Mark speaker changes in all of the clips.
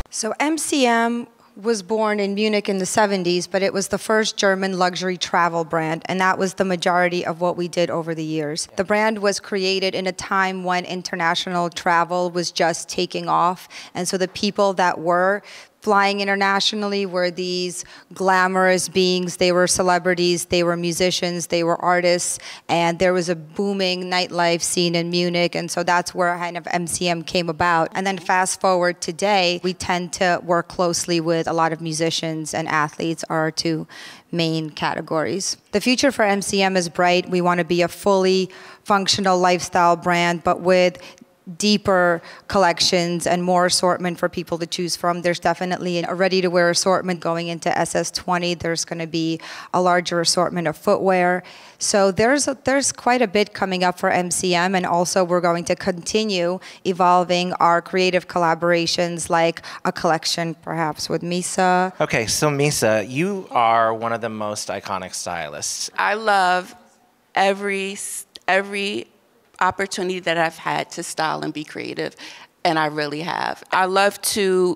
Speaker 1: So MCM was born in Munich in the 70s, but it was the first German luxury travel brand, and that was the majority of what we did over the years. The brand was created in a time when international travel was just taking off, and so the people that were flying internationally were these glamorous beings. They were celebrities, they were musicians, they were artists, and there was a booming nightlife scene in Munich, and so that's where kind of MCM came about. And then fast forward today, we tend to work closely with a lot of musicians and athletes, are our two main categories. The future for MCM is bright. We want to be a fully functional lifestyle brand, but with deeper collections and more assortment for people to choose from. There's definitely a ready-to-wear assortment going into SS20. There's going to be a larger assortment of footwear. So there's quite a bit coming up for MCM, and also we're going to continue evolving our creative collaborations, like a collection perhaps with Misa.
Speaker 2: Okay, so Misa, you are one of the most iconic stylists.
Speaker 3: I love every opportunity that I've had to style and be creative, and I really have. I love to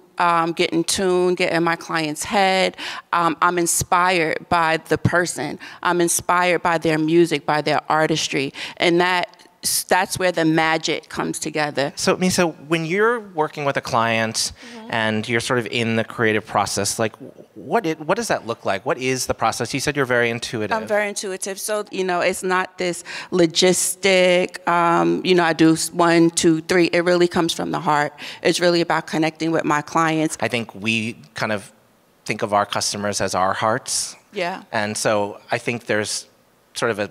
Speaker 3: get in tune, get in my client's head. I'm inspired by the person. I'm inspired by their music, by their artistry, and that's where the magic comes together.
Speaker 2: So Misa, when you're working with a client and you're sort of in the creative process, like what does that look like? What is the process? You said you're very intuitive.
Speaker 3: I'm very intuitive. So, it's not this logistic, I do 1, 2, 3. It really comes from the heart. It's really about connecting with my clients.
Speaker 2: I think we kind of think of our customers as our hearts.
Speaker 3: Yeah.
Speaker 2: And so I think there's sort of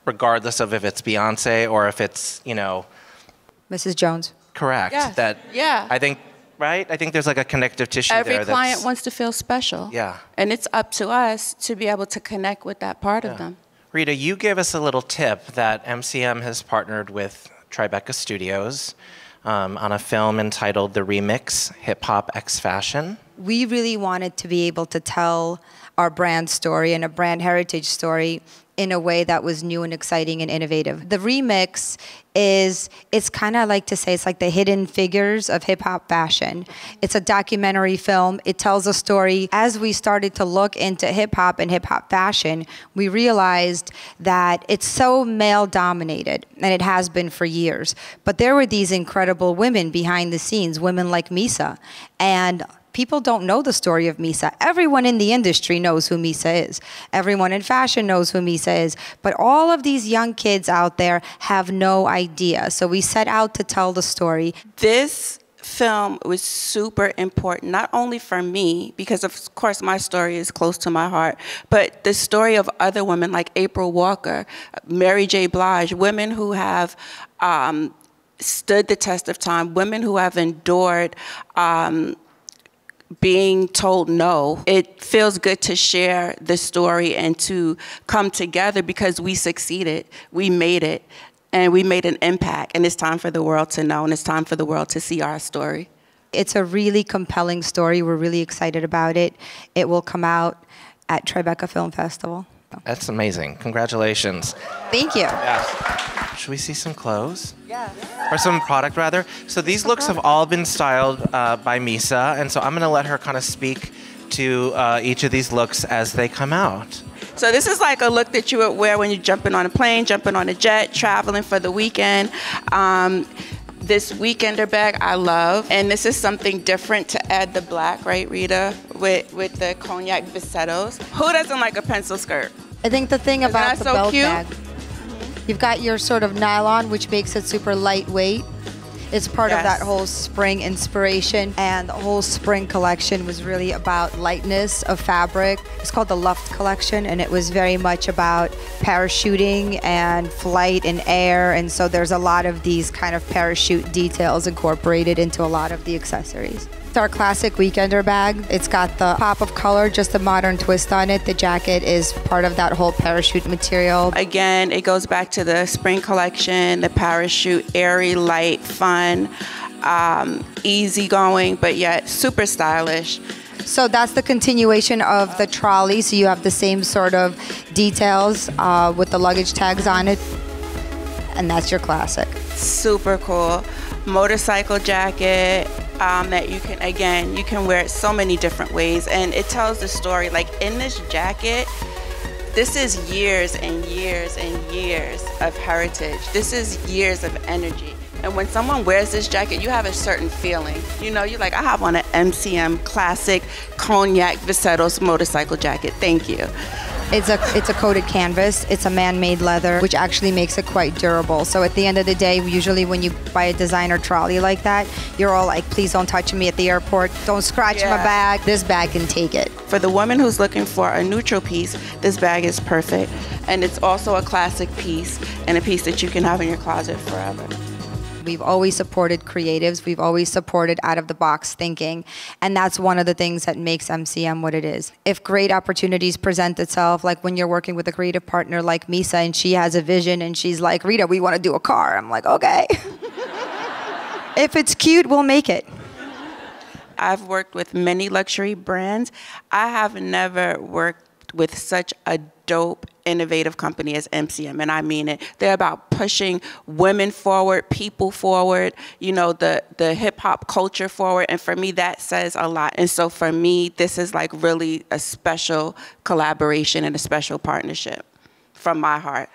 Speaker 2: regardless of if it's Beyonce or if it's,
Speaker 1: Mrs. Jones.
Speaker 2: Correct.
Speaker 3: Yes. Yeah.
Speaker 2: I think, right? I think there's like a connective tissue there.
Speaker 3: Every client wants to feel special.
Speaker 2: Yeah.
Speaker 3: And it's up to us to be able to connect with that part of them.
Speaker 2: Rita, you gave us a little tip that MCM has partnered with Tribeca Studios on a film entitled The Remix, Hip Hop X Fashion.
Speaker 1: We really wanted to be able to tell our brand story and a brand heritage story in a way that was new and exciting and innovative. The Remix it's kind of like to say, it's like the hidden figures of hip-hop fashion. It's a documentary film. It tells a story. As we started to look into hip-hop and hip-hop fashion, we realized that it's so male-dominated, and it has been for years. But there were these incredible women behind the scenes, women like Misa, and people don't know the story of Misa. Everyone in the industry knows who Misa is. Everyone in fashion knows who Misa is. But all of these young kids out there have no idea. So we set out to tell the story.
Speaker 3: This film was super important, not only for me, because of course my story is close to my heart, but the story of other women like April Walker, Mary J. Blige, women who have stood the test of time, women who have endured being told no. It feels good to share the story and to come together because we succeeded, we made it, and we made an impact, and it's time for the world to know, and it's time for the world to see our story.
Speaker 1: It's a really compelling story. We're really excited about it. It will come out at Tribeca Film Festival.
Speaker 2: That's amazing. Congratulations.
Speaker 1: Thank you.
Speaker 2: Yes. Should we see some clothes?
Speaker 1: Yeah.
Speaker 2: Or some product, rather. So these looks have all been styled by Misa, and so I'm going to let her kind of speak to each of these looks as they come out.
Speaker 3: So this is like a look that you would wear when you're jumping on a plane, jumping on a jet, traveling for the weekend. This weekender bag I love, and this is something different to add the black, right, Rita, with the cognac Visettos. Who doesn't like a pencil skirt?
Speaker 1: I think the thing about the belt
Speaker 3: cute?
Speaker 1: bag, you've got your sort of nylon, which makes it super lightweight. It's part of that whole spring inspiration, and the whole spring collection was really about lightness of fabric. It's called the Luft collection, and it was very much about parachuting and flight and air, and so there's a lot of these kind of parachute details incorporated into a lot of the accessories. It's our classic weekender bag. It's got the pop of color, just a modern twist on it. The jacket is part of that whole parachute material.
Speaker 3: Again, it goes back to the spring collection, the parachute, airy, light, fun, easygoing, but yet super stylish.
Speaker 1: So that's the continuation of the trolley. So you have the same sort of details with the luggage tags on it. and that's your classic.
Speaker 3: Super cool. Motorcycle jacket that you can, again, you can wear it so many different ways, and it tells the story. Like in this jacket, this is years and years and years of heritage. This is years of energy. And when someone wears this jacket, you have a certain feeling. You know, you're like, I have on an MCM classic cognac Visettos motorcycle jacket. Thank you.
Speaker 1: It's a coated canvas. It's a man-made leather, which actually makes it quite durable. So at the end of the day, usually when you buy a designer trolley like that, you're all like, please don't touch me at the airport. Don't scratch my bag. This bag can take it.
Speaker 3: For the woman who's looking for a neutral piece, this bag is perfect. And it's also a classic piece and a piece that you can have in your closet forever.
Speaker 1: We've always supported creatives. We've always supported out-of-the-box thinking. And that's one of the things that makes MCM what it is. If great opportunities present itself, like when you're working with a creative partner like Misa and she has a vision and she's like, Rita, we want to do a car. I'm like, okay. If it's cute, we'll make it.
Speaker 3: I've worked with many luxury brands. I have never worked with such a dope, innovative company as MCM, and I mean it. They're about pushing women forward, people forward, you know, the hip-hop culture forward, and for me, that says a lot. And so for me, this is like really a special collaboration and a special partnership from my heart.